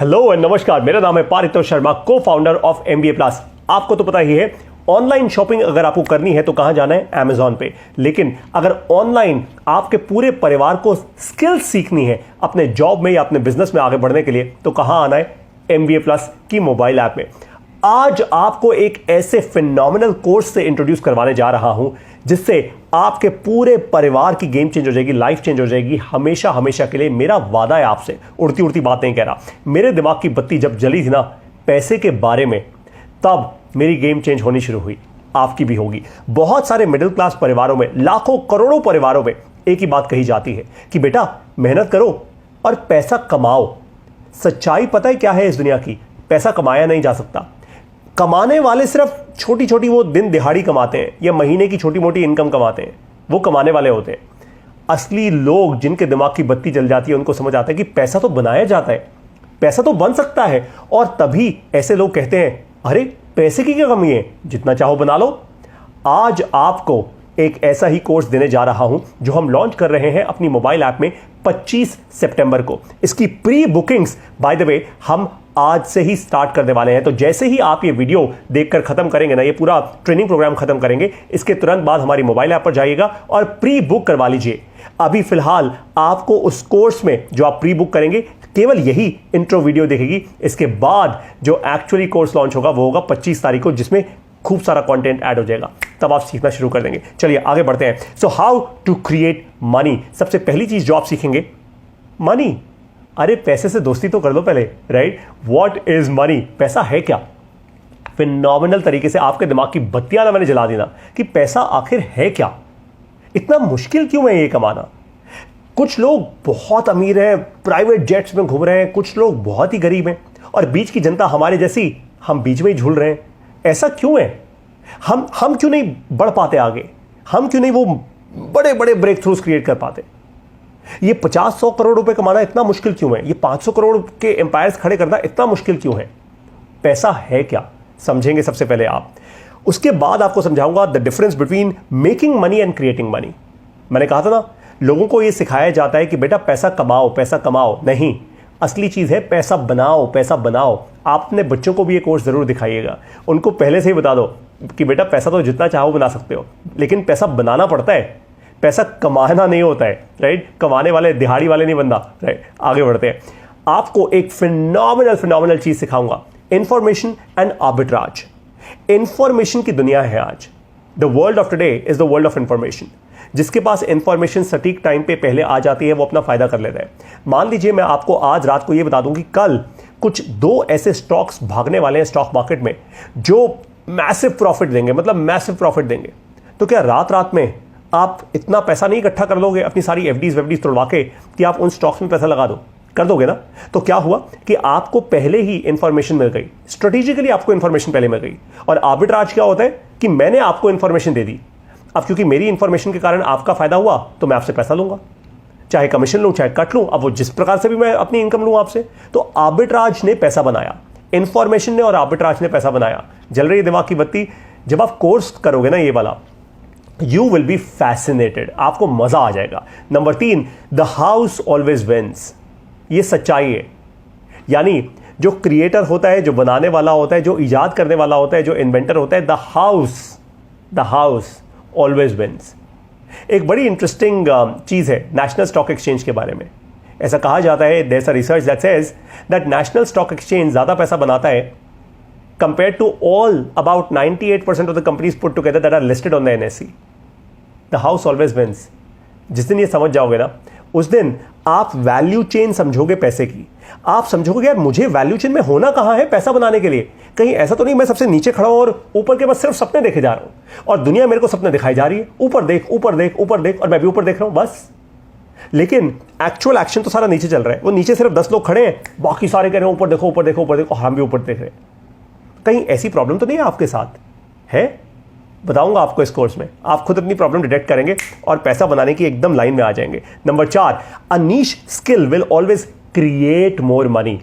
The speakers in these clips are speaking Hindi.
हेलो एंड नमस्कार, मेरा नाम है पारितोष शर्मा, को फाउंडर ऑफ MBA प्लस। आपको तो पता ही है, ऑनलाइन शॉपिंग अगर आपको करनी है तो कहां जाना है? Amazon पे। लेकिन अगर ऑनलाइन आपके पूरे परिवार को स्किल्स सीखनी है अपने जॉब में या अपने बिजनेस में आगे बढ़ने के लिए, तो कहां आना है? MBA प्लस की मोबाइल ऐप में। आज आपको एक ऐसे फिनोमिनल कोर्स से इंट्रोड्यूस करवाने जा रहा हूं जिससे आपके पूरे परिवार की गेम चेंज हो जाएगी, लाइफ चेंज हो जाएगी, हमेशा हमेशा के लिए। मेरा वादा है आपसे, उड़ती उड़ती बात नहीं कह रहा। मेरे दिमाग की बत्ती जब जली थी ना पैसे के बारे में, तब मेरी गेम चेंज होनी शुरू हुई। आपकी भी होगी। बहुत सारे मिडिल क्लास परिवारों में, लाखों करोड़ों परिवारों में एक ही बात कही जाती है कि बेटा मेहनत करो और पैसा कमाओ। सच्चाई पता है क्या है इस दुनिया की? पैसा कमाया नहीं जा सकता। कमाने वाले सिर्फ छोटी छोटी वो दिन दिहाड़ी कमाते हैं या महीने की छोटी मोटी इनकम कमाते हैं, वो कमाने वाले होते हैं। असली लोग जिनके दिमाग की बत्ती जल जाती है, उनको समझ आता है कि पैसा तो बनाया जाता है, पैसा तो बन सकता है। और तभी ऐसे लोग कहते हैं, अरे पैसे की क्या कमी है, जितना चाहो बना लो। आज आपको एक ऐसा ही कोर्स देने जा रहा हूं जो हम लॉन्च कर रहे हैं अपनी मोबाइल ऐप में 25 सितंबर को। इसकी pre bookings by the way हम आज से ही स्टार्ट करने वाले हैं। तो जैसे ही आप ये वीडियो देखकर खत्म करेंगे ना, ये पूरा ट्रेनिंग प्रोग्राम खत्म करेंगे, इसके तुरंत बाद हमारी मोबाइल ऐप पर जाइएगा और प्री बुक करवा लीजिए। अभी फिलहाल आपको उस कोर्स में जो आप प्री बुक करेंगे, केवल यही इंट्रो वीडियो देखेगी। इसके बाद जो एक्चुअली कोर्स लॉन्च होगा वो होगा 25 तारीख को, जिसमें खूब सारा कंटेंट ऐड हो जाएगा। तब आप सीखना शुरू कर देंगे। चलिए आगे बढ़ते हैं। So how to create money. सबसे पहली चीज जो आप सीखेंगे, मनी। अरे पैसे से दोस्ती तो कर लो पहले, राइट? What is money? पैसा है क्या? फिनोमिनल तरीके से आपके दिमाग की बत्तियां ना मैंने जला दी ना कि पैसा आखिर है क्या, इतना मुश्किल क्यों है ये कमाना। कुछ लोग बहुत अमीर हैं, प्राइवेट जेट्स में घूम रहे हैं, कुछ लोग बहुत ही गरीब हैं, और बीच की जनता हमारे जैसी, हम बीच में ही झूल रहे हैं। ऐसा क्यों है? हम क्यों नहीं बढ़ पाते आगे? हम क्यों नहीं वो बड़े बड़े ब्रेक थ्रूज क्रिएट कर पाते? ये 50-100 करोड़ रुपए कमाना इतना मुश्किल क्यों है? ये 500 करोड़ के एम्पायर्स खड़े करना इतना मुश्किल क्यों है? पैसा है क्या, समझेंगे सबसे पहले आप। उसके बाद आपको समझाऊंगा the difference between making money and creating money. मैंने कहा था ना, लोगों को यह सिखाया जाता है कि बेटा पैसा कमाओ, पैसा कमाओ। नहीं, असली चीज है पैसा बनाओ, पैसा बनाओ। आप अपने बच्चों को भी ये कोर्स जरूर दिखाइएगा। उनको पहले से ही बता दो कि बेटा पैसा तो जितना चाहो बना सकते हो, लेकिन पैसा बनाना पड़ता है। पैसा कमाना नहीं होता है, राइट? कमाने वाले दिहाड़ी वाले नहीं बनता, राइट? आगे बढ़ते हैं। आपको एक फिनोमिनल चीज सिखाऊंगा, इंफॉर्मेशन एंड आर्बिट्राज। इंफॉर्मेशन की दुनिया है आज। The world of today is the world of information. जिसके पास इंफॉर्मेशन सटीक टाइम पे पहले आ जाती है, वो अपना फायदा कर लेता है। मान लीजिए मैं आपको आज रात को ये बता दूं कि कल कुछ 2 ऐसे स्टॉक्स भागने वाले हैं स्टॉक मार्केट में जो मैसिव प्रॉफिट देंगे, मतलब मैसिव प्रॉफिट देंगे। तो क्या रात रात में आप इतना पैसा नहीं इकट्ठा कर लोगे अपनी सारी एफडीज तोड़वा के कि आप उन स्टॉक्स में पैसा लगा दो? कर दोगे ना? तो क्या हुआ कि आपको पहले ही इंफॉर्मेशन मिल गई, स्ट्रेटेजिकली आपको इंफॉर्मेशन पहले मिल गई। और आर्बिट्राज क्या होता है कि मैंने आपको इंफॉर्मेशन दे दी, अब क्योंकि मेरी इंफॉर्मेशन के कारण आपका फायदा हुआ तो मैं आपसे पैसा लूंगा, चाहे कमीशन लूं चाहे कट लूं। अब वो जिस प्रकार से भी मैं अपनी इनकम लूं आपसे। तो आर्बिट्राज ने पैसा बनाया, इंफॉर्मेशन ने और आर्बिट्राज ने पैसा बनाया। जल रही है दिमाग की बत्ती? जब आप कोर्स करोगे ना ये वाला, यू विल बी फैसिनेटेड, आपको मजा आ जाएगा। Number 3, the house always wins. ये सच्चाई है। यानी जो क्रिएटर होता है, जो बनाने वाला होता है, जो इजाद करने वाला होता है, जो इन्वेंटर होता है, द हाउस ऑलवेज विंस। एक बड़ी इंटरेस्टिंग चीज है नेशनल स्टॉक एक्सचेंज के बारे में। ऐसा कहा जाता है, there is a research that says that national stock exchange ज्यादा पैसा बनाता है compared to all about 98% of the companies put together that are listed on the NSE. The house always wins. जिस दिन ये समझ जाओगे ना, उस दिन आप वैल्यू चेन समझोगे पैसे की। आप समझोगे यार मुझे वैल्यू चेन में होना कहां है पैसा बनाने के लिए। कहीं ऐसा तो नहीं मैं सबसे नीचे खड़ा हूं और ऊपर के बस सिर्फ सपने देखे जा रहा हूं और दुनिया मेरे को सपने दिखाई जा रही है, ऊपर देख ऊपर देख ऊपर देख, और मैं भी ऊपर देख रहा हूं बस। लेकिन एक्चुअल एक्शन तो सारा नीचे चल रहा है। वो नीचे सिर्फ 10 लोग खड़े हैं, बाकी सारे कह रहे हैं ऊपर देखो ऊपर देखो ऊपर देखो, हम भी ऊपर देख रहे हैं। कहीं ऐसी प्रॉब्लम तो नहीं है आपके साथ? है, बताऊंगा आपको इस कोर्स में। आप खुद अपनी प्रॉब्लम डिटेक्ट करेंगे और पैसा बनाने की एकदम लाइन में आ जाएंगे। Number 4, a niche skill will always create more money.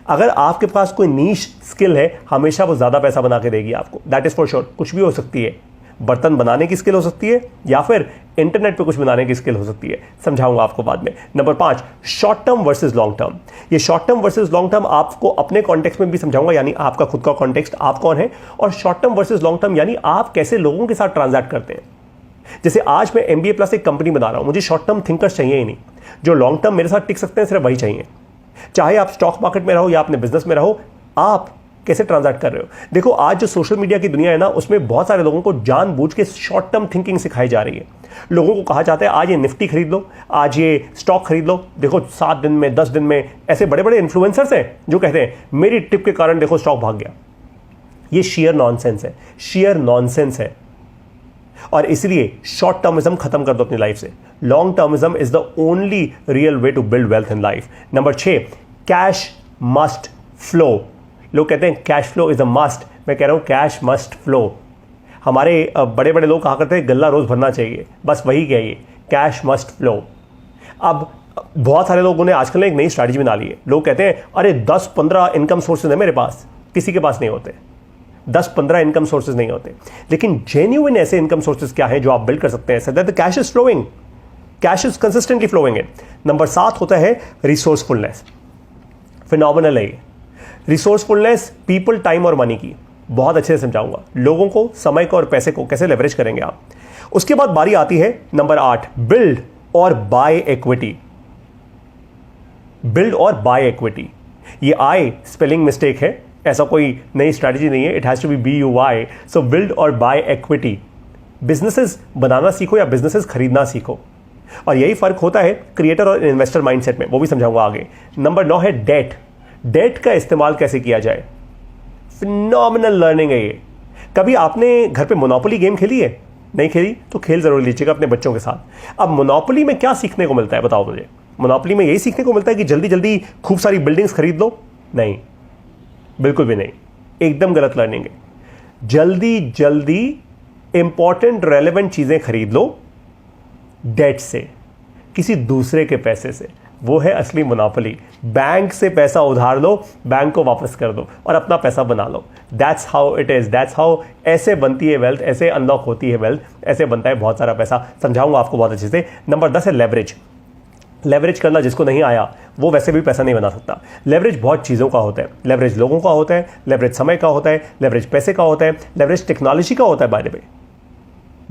अगर आपके पास कोई नीश स्किल है, हमेशा वो ज्यादा पैसा बना के देगी आपको। That is for sure. कुछ भी हो सकती है, बर्तन बनाने की स्किल हो सकती है, या फिर इंटरनेट पे कुछ बनाने की स्किल हो सकती है, समझाऊंगा आपको बाद में। Number 5, short term versus long term. ये short term versus long term आपको अपने कॉन्टेक्स्ट में भी समझाऊंगा, यानी आपका खुद का कॉन्टेक्स्ट, आप कौन है, और short term versus long term यानी आप कैसे लोगों के साथ ट्रांजैक्ट करते हैं। जैसे आज मैं MBA प्लस एक कंपनी बना रहा हूं, मुझे शॉर्ट टर्म थिंकर्स चाहिए ही नहीं, जो लॉन्ग टर्म मेरे साथ टिक सकते हैं सिर्फ वही चाहिए। चाहे आप स्टॉक मार्केट में रहो या अपने बिजनेस में रहो, आप कैसे ट्रांजैक्ट कर रहे हो। देखो आज जो सोशल मीडिया की दुनिया है ना, उसमें बहुत सारे लोगों को जानबूझ के शॉर्ट टर्म थिंकिंग सिखाई जा रही है। लोगों को कहा जाता है आज ये निफ्टी खरीद लो, आज ये स्टॉक खरीद लो, देखो 7 दिन में 10 दिन में। ऐसे बड़े बड़े इन्फ्लुएंसर्स हैं जो कहते हैं मेरी टिप के कारण देखो स्टॉक भाग गया। ये शेयर नॉनसेंस है, शेयर नॉनसेंस है। और इसलिए शॉर्ट टर्मिज्म खत्म कर दो अपनी लाइफ से। Long termism is the only real way to build wealth in life. Number 6, cash must flow. लोग कहते हैं cash flow is a must, मैं कह रहा हूं कैश मस्ट फ्लो। हमारे बड़े बड़े लोग कहा करते हैं गल्ला रोज भरना चाहिए, बस वही कहिए, कैश मस्ट फ्लो। अब बहुत सारे लोगों ने आजकल एक नई स्ट्रैटेजी बना ली है। लोग कहते हैं अरे 10-15 इनकम सोर्सेज है मेरे पास, किसी के पास नहीं होते। 10-15 इनकम सोर्सेज नहीं होते, लेकिन जेन्युइन ऐसे इनकम सोर्सेज क्या है जो आप बिल्ड कर सकते हैं, so that the cash is flowing, cash is consistently flowing in. Number 7 होता है रिसोर्सफुलनेस। फिनोमिनल है रिसोर्सफुलनेस, पीपल, टाइम और मनी की बहुत अच्छे से समझाऊंगा। लोगों को, समय को और पैसे को कैसे लेवरेज करेंगे आप। उसके बाद बारी आती है नंबर 8, बिल्ड और बाय इक्विटी। बिल्ड और बाय इक्विटी, ये आई स्पेलिंग मिस्टेक है, ऐसा कोई नई स्ट्रैटेजी नहीं है, it has to be BUY। So build और बाय इक्विटी, बिजनेसेस बनाना सीखो या बिजनेसेस खरीदना सीखो, और यही फर्क होता है क्रिएटर और इन्वेस्टर माइंडसेट में, वो भी समझाऊंगा आगे। नंबर 9 है डेट। डेट का इस्तेमाल कैसे किया जाए, फिनोमिनल लर्निंग है ये। कभी आपने घर पे मोनोपोली गेम खेली है? नहीं खेली तो खेल जरूर लीजिएगा अपने बच्चों के साथ। अब मोनोपोली में क्या सीखने को मिलता है बताओ मुझे। मोनोपोली में यही सीखने को मिलता है कि जल्दी जल्दी खूब सारी बिल्डिंग्स खरीद लो? नहीं, बिल्कुल भी नहीं, एकदम गलत लर्निंग है। जल्दी जल्दी इंपॉर्टेंट रेलेवेंट चीजें खरीद लो डेट से, किसी दूसरे के पैसे से, वो है असली मोनोपोली। बैंक से पैसा उधार लो, बैंक को वापस कर दो और अपना पैसा बना लो। That's how it is, that's how, ऐसे बनती है वेल्थ, ऐसे अनलॉक होती है वेल्थ, ऐसे बनता है बहुत सारा पैसा। समझाऊंगा आपको बहुत अच्छे से। नंबर 10 है लेवरेज। लेवरेज करना जिसको नहीं आया वो वैसे भी पैसा नहीं बना सकता। लेवरेज बहुत चीज़ों का होता है, लेवरेज लोगों का होता है, लेवरेज समय का होता है, लेवरेज पैसे का होता है, लेवरेज टेक्नोलॉजी का होता है। बारे में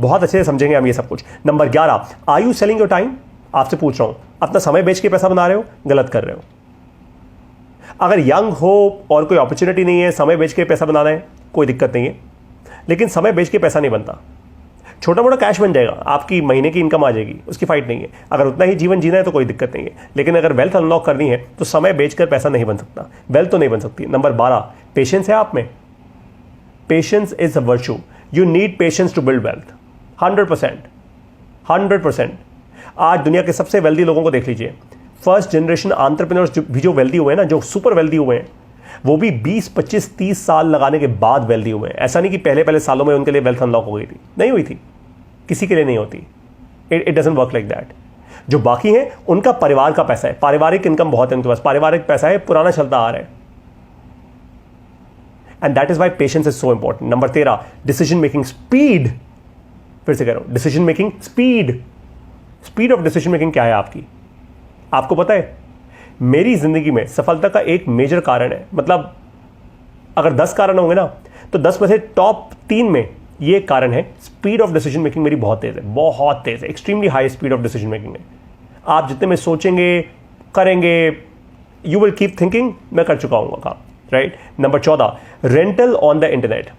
बहुत अच्छे से समझेंगे हम ये सब कुछ। Number 11, are you selling your time. आपसे पूछ रहा हूं, अपना समय बेच के पैसा बना रहे हो? गलत कर रहे हो। अगर यंग हो और कोई अपॉर्चुनिटी नहीं है, समय बेच के पैसा बनाना है, कोई दिक्कत नहीं है, लेकिन समय बेच के पैसा नहीं बनता। छोटा मोटा कैश बन जाएगा, आपकी महीने की इनकम आ जाएगी, उसकी फाइट नहीं है। अगर उतना ही जीवन जीना है तो कोई दिक्कत नहीं है, लेकिन अगर वेल्थ अनलॉक करनी है तो समय बेचकर पैसा नहीं बन सकता, वेल्थ तो नहीं बन सकती। नंबर 12, पेशेंस है आप में। Patience is a virtue, you need patience to build wealth. 100%। आज दुनिया के सबसे वेल्दी लोगों को देख लीजिए, फर्स्ट जनरेशन एंटरप्रेन्योर्स भी जो वेल्दी हुए हैं ना, जो सुपर वेल्दी हुए हैं, वो भी 20, 25, 30 साल लगाने के बाद वेल्दी हुए हैं। ऐसा नहीं कि पहले पहले सालों में उनके लिए वेल्थ अनलॉक हो गई थी, नहीं हुई थी, किसी के लिए नहीं होती। It doesn't work like that. जो बाकी हैं उनका परिवार का पैसा है, पारिवारिक इनकम बहुत है उनके पास, पारिवारिक पैसा है, पुराना चलता आ रहा है। And that is why patience is so important. Number 13, decision making speed. फिर से कह रहा हूं, decision making speed. Speed of decision making क्या है आपकी? आपको पता है, मेरी जिंदगी में सफलता का एक मेजर कारण है, मतलब अगर 10 कारण होंगे ना तो 10 में से टॉप 3 में ये कारण है, स्पीड ऑफ डिसीजन मेकिंग मेरी बहुत तेज है, बहुत तेज है, extremely high speed of decision making है। आप जितने में सोचेंगे, करेंगे, यू विल कीप थिंकिंग, मैं कर चुका हूं काम, right. Number 14, rental on the internet.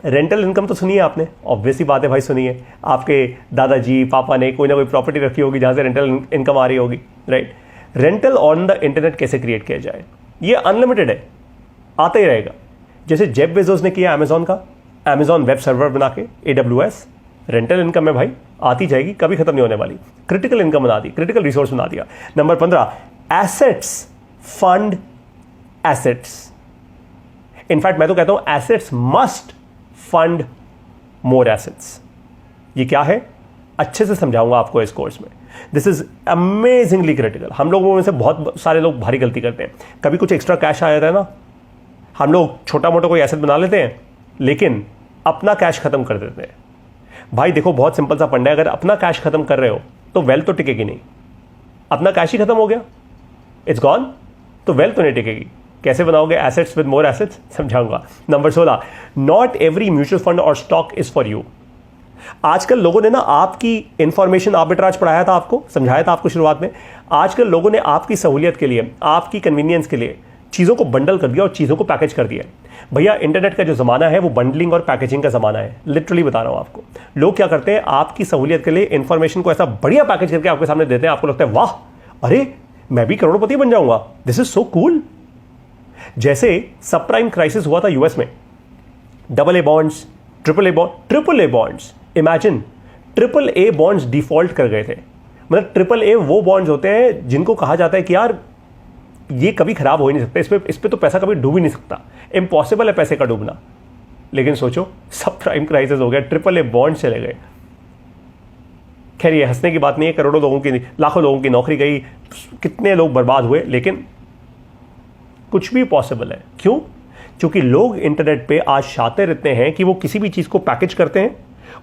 Rental income तो सुनिए आपने, ऑब्वियस ही बात है भाई, सुनिए। आपके दादाजी पापा ने कोई ना कोई प्रॉपर्टी रखी होगी जहां से रेंटल इनकम आ रही होगी, right. Rental on the internet कैसे क्रिएट किया जाए? ये अनलिमिटेड है, आता ही रहेगा। जैसे जेफ बेजोस ने किया अमेजॉन का, अमेजॉन वेब सर्वर बना के, AWS, रेंटल इनकम है भाई, आती जाएगी, कभी खत्म नहीं होने वाली। क्रिटिकल इनकम बना दी, क्रिटिकल रिसोर्स बना दिया। Number 15, assets fund assets. In fact मैं तो कहता हूं assets must fund more assets. ये क्या है अच्छे से समझाऊंगा आपको इस कोर्स में। This is amazingly critical. हम लोगों में से बहुत सारे लोग भारी गलती करते हैं, कभी कुछ एक्स्ट्रा कैश आ जाता है ना, हम लोग छोटा मोटा कोई एसेट बना लेते हैं लेकिन अपना कैश खत्म कर देते हैं। भाई देखो बहुत सिंपल सा फंडा है, अगर अपना कैश खत्म कर रहे हो तो वेल्थ तो टिकेगी नहीं। अपना कैश ही खत्म हो गया, इट्स गॉन, तो वेल्थ तो नहीं टिकेगी। कैसे बनाओगे एसेट्स विद मोर एसेट्स, समझाऊंगा। Number 16, not every mutual fund और स्टॉक इज फॉर यू। आजकल लोगों ने ना आपकी इंफॉर्मेशन आर्बिट्राज पढ़ाया था आपको, समझाया था आपको शुरुआत में। आजकल लोगों ने आपकी सहूलियत के लिए, आपकी कन्वीनियंस के लिए चीज़ों को बंडल कर दिया और चीज़ों को पैकेज कर दिया। भैया इंटरनेट का जो ज़माना है वो बंडलिंग और पैकेजिंग का ज़माना है, लिटरली बता रहा हूँ आपको। लोग क्या करते हैं, आपकी सहूलियत के लिए इंफॉर्मेशन को ऐसा बढ़िया पैकेज करके आपके सामने देते हैं, आपको लगता है वाह अरे मैं भी करोड़पति बन जाऊंगा, दिस इज सो कूल। जैसे सब प्राइम क्राइसिस हुआ था यूएस में, AA bonds, triple A bonds, imagine triple A bonds default कर गए थे। मतलब AAA वो बॉन्ड्स होते हैं जिनको कहा जाता है कि यार ये कभी खराब हो ही नहीं सकता, इस पे तो पैसा कभी डूब ही नहीं सकता, इम्पॉसिबल है पैसे का डूबना। लेकिन सोचो सब प्राइम क्राइसिस हो गया, AAA बॉन्ड चले गए। खैर ये हंसने की बात नहीं है, करोड़ों लोगों की, लाखों लोगों की नौकरी गई, कितने लोग बर्बाद हुए, लेकिन कुछ भी पॉसिबल है। क्यों? क्योंकि लोग इंटरनेट पे आज शातिर इतने हैं कि वो किसी भी चीज़ को पैकेज करते हैं,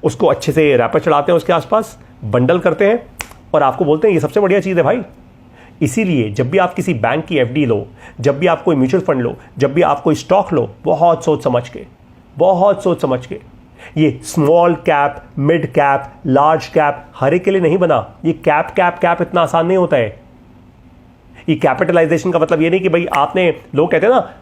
उसको अच्छे से रैपर चढ़ाते हैं, उसके आसपास बंडल करते हैं और आपको बोलते हैं ये सबसे बढ़िया चीज़ है भाई। इसीलिए जब भी आप किसी बैंक की FD लो, जब भी आप कोई म्यूचुअल फंड लो, जब भी आप कोई स्टॉक लो, बहुत सोच समझ के। ये small cap, mid cap, large cap हर एक के लिए नहीं बना। ये कैप इतना आसान नहीं होता है। ये कैपिटलाइजेशन का मतलब ये नहीं कि भाई आपने, लोग कहते हैं ना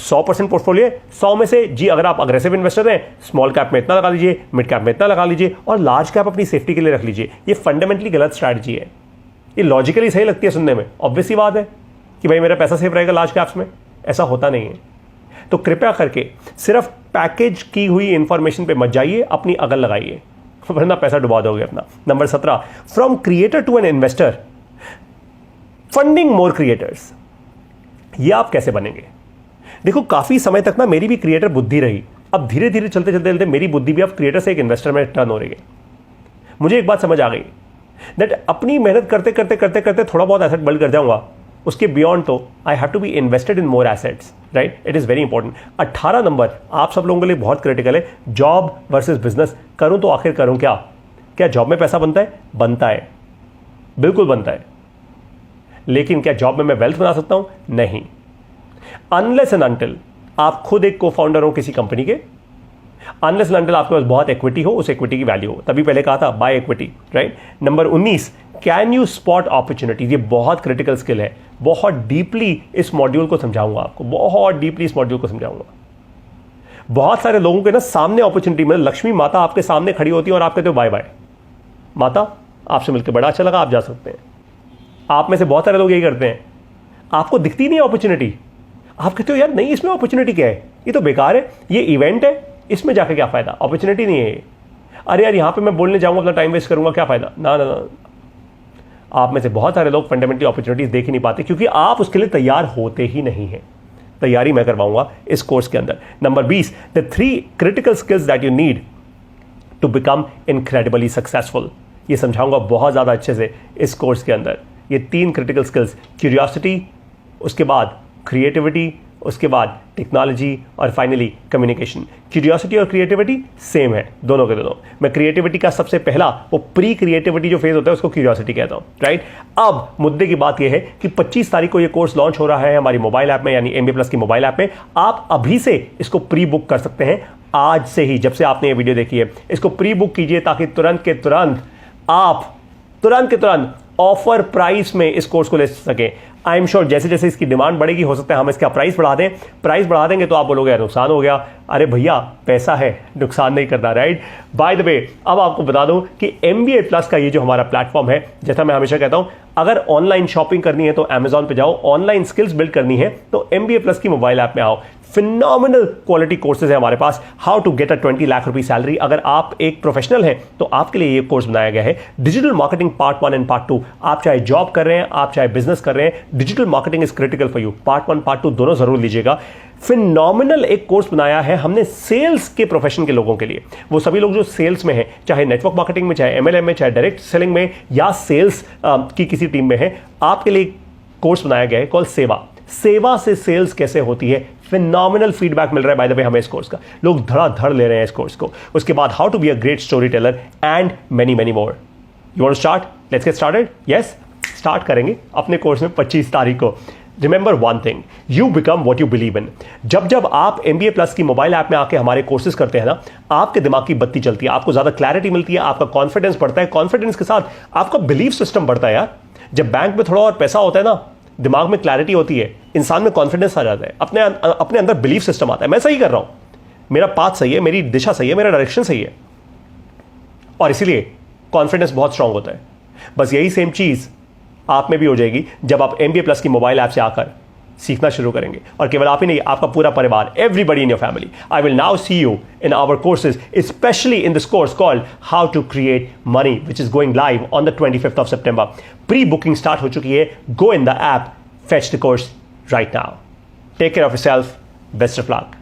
100% पोर्टफोलियो, 100 में से जी अगर आप अग्रेसिव इन्वेस्टर हैं, स्मॉल कैप में इतना लगा लीजिए, मिड कैप में इतना लगा लीजिए और लार्ज कैप अपनी सेफ्टी के लिए रख लीजिए। ये फंडामेंटली गलत स्ट्रैटेजी है। ये लॉजिकली सही लगती है सुनने में, ऑब्वियस सी बात है कि भाई मेरा पैसा सेफ रहेगा लार्ज कैप्स में, ऐसा होता नहीं है। तो कृपया करके सिर्फ पैकेज की हुई इंफॉर्मेशन पे मत जाइए, अपनी अकल लगाइए, वरना पैसा डुबा दोगे अपना। Number 17, from creator to an investor, funding more creators. ये आप कैसे बनेंगे? देखो काफी समय तक ना मेरी भी क्रिएटर बुद्धि रही, अब धीरे धीरे चलते मेरी बुद्धि भी अब क्रिएटर से एक इन्वेस्टर में टर्न हो रही है। मुझे एक बात समझ आ गई दैट अपनी मेहनत करते थोड़ा बहुत एसेट बिल्ड कर जाऊंगा, उसके बियॉन्ड तो I have to be invested in more assets, right? It is very important. 18 number आप सब लोगों के लिए बहुत क्रिटिकल है, जॉब वर्सेस बिजनेस। करूं तो आखिर करूं क्या जॉब में पैसा बनता है? बनता है, बिल्कुल बनता है। लेकिन क्या जॉब में मैं वेल्थ बना सकता हूं? नहीं। अनलेस एंड अनटिल आप खुद एक को फाउंडर हो किसी कंपनी के, अनलेस एंड अनटिल आपके पास बहुत इक्विटी हो, उस इक्विटी की वैल्यू हो, तभी पहले कहा था by equity, right? Number 19, can you spot opportunities. ये बहुत क्रिटिकल स्किल है, बहुत डीपली इस मॉड्यूल को समझाऊंगा आपको, बहुत डीपली इस मॉड्यूल को समझाऊंगा। बहुत सारे लोगों के ना सामने अपॉर्चुनिटी, मतलब लक्ष्मी माता आपके सामने खड़ी होती है और आप कहते हो बाय बाय माता, आपसे मिलकर बड़ा अच्छा लगा, आप जा सकते हैं। आप में से बहुत सारे लोग यही करते हैं, आपको दिखती नहीं अपॉर्चुनिटी, आप कहते हो यार नहीं इसमें अपॉर्चुनिटी क्या है, ये तो बेकार है, ये इवेंट है, इसमें जाके क्या फायदा, अपॉर्चुनिटी नहीं है। अरे यार यहाँ पे मैं बोलने जाऊंगा अपना टाइम वेस्ट करूंगा, क्या फायदा? ना। आप में से बहुत सारे लोग फंडामेंटली अपॉर्चुनिटीज देख ही नहीं पाते क्योंकि आप उसके लिए तैयार होते ही नहीं है। तैयारी मैं करवाऊंगा इस कोर्स के अंदर। Number 20, the 3 critical skills that you need to become incredibly successful. ये समझाऊंगा बहुत ज्यादा अच्छे से इस कोर्स के अंदर। ये 3 क्रिटिकल स्किल्स, क्यूरियोसिटी, उसके बाद क्रिएटिविटी, उसके बाद टेक्नोलॉजी और फाइनली कम्युनिकेशन। क्यूरियोसिटी और क्रिएटिविटी सेम है दोनों के दोनों। मैं क्रिएटिविटी का सबसे पहला वो प्री क्रिएटिविटी जो फेज होता है उसको क्यूरियोसिटी कहता हूं, राइट? अब मुद्दे की बात यह है कि 25 तारीख को ये कोर्स लॉन्च हो रहा है हमारी मोबाइल ऐप में, यानी MBA प्लस की मोबाइल ऐप में। आप अभी से इसको प्री बुक कर सकते हैं, आज से ही, जब से आपने ये वीडियो देखी है इसको प्री बुक कीजिए ताकि तुरंत के तुरंत ऑफर प्राइस में इस कोर्स को ले सके। आई एम श्योर जैसे जैसे इसकी डिमांड बढ़ेगी हो सकता है हम इसका प्राइस बढ़ा दें। प्राइस बढ़ा देंगे तो आप बोलोगे नुकसान हो गया। अरे भैया पैसा है, नुकसान नहीं करना, राइट? बाय द वे अब आपको बता दूं कि MBA प्लस का ये जो हमारा प्लेटफॉर्म है, जैसा मैं हमेशा कहता हूं, अगर ऑनलाइन शॉपिंग करनी है तो Amazon पे जाओ, ऑनलाइन स्किल्स बिल्ड करनी है तो MBA प्लस की मोबाइल ऐप में आओ। फिनोमिनल क्वालिटी कोर्सेज है हमारे पास। How to get a 20 lakh rupee salary. अगर आप एक प्रोफेशनल हैं तो आपके लिए ये कोर्स बनाया गया है। Digital marketing part 1 and part 2। आप चाहे जॉब कर रहे हैं, आप चाहे बिजनेस कर रहे हैं, digital marketing is critical for you. Part 1 part 2 दोनों जरूर लीजिएगा। फिनोमिनल एक कोर्स बनाया है हमने सेल्स के प्रोफेशन के लोगों के लिए। वो सभी लोग जो सेल्स में हैं, चाहे नेटवर्क मार्केटिंग में, चाहे MLM में, चाहे डायरेक्ट सेलिंग में या सेल्स की किसी टीम में है, आपके लिए कोर्स बनाया गया है कॉल सेवा। सेवा से सेल्स कैसे होती है। फिनोमिनल फीडबैक मिल रहा है बाय द वे हमें इस कोर्स का, लोग धड़ाधड़ ले रहे हैं इस कोर्स को। उसके बाद how to be a great story teller and many many more. You want to start? Let's get started. Yes, start करेंगे अपने कोर्स में 25 तारीख को। Remember one thing, you become what you believe in. जब जब आप MBA प्लस की मोबाइल ऐप में आके हमारे कोर्सेज करते हैं ना, आपके दिमाग की बत्ती चलती है, आपको ज्यादा क्लैरिटी मिलती है, आपका कॉन्फिडेंस बढ़ता है, कॉन्फिडेंस के साथ आपका बिलीफ सिस्टम बढ़ता है। यार जब बैंक में थोड़ा और पैसा होता है ना, दिमाग में क्लैरिटी होती है, इंसान में कॉन्फिडेंस आ जाता है, अपने अंदर बिलीफ सिस्टम आता है, मैं सही कर रहा हूं, मेरा पाथ सही है, मेरी दिशा सही है, मेरा डायरेक्शन सही है, और इसीलिए कॉन्फिडेंस बहुत स्ट्रांग होता है। बस यही सेम चीज आप में भी हो जाएगी जब आप MBA प्लस की मोबाइल ऐप से आकर सीखना शुरू करेंगे। और केवल आप ही नहीं, आपका पूरा परिवार, everybody in your family. I will now see you in our courses, specially in this course called how to create money, which is going live on the 25th of September। Pre booking start हो चुकी है। Go in the app, fetch the course right now. Take care of yourself, best of luck.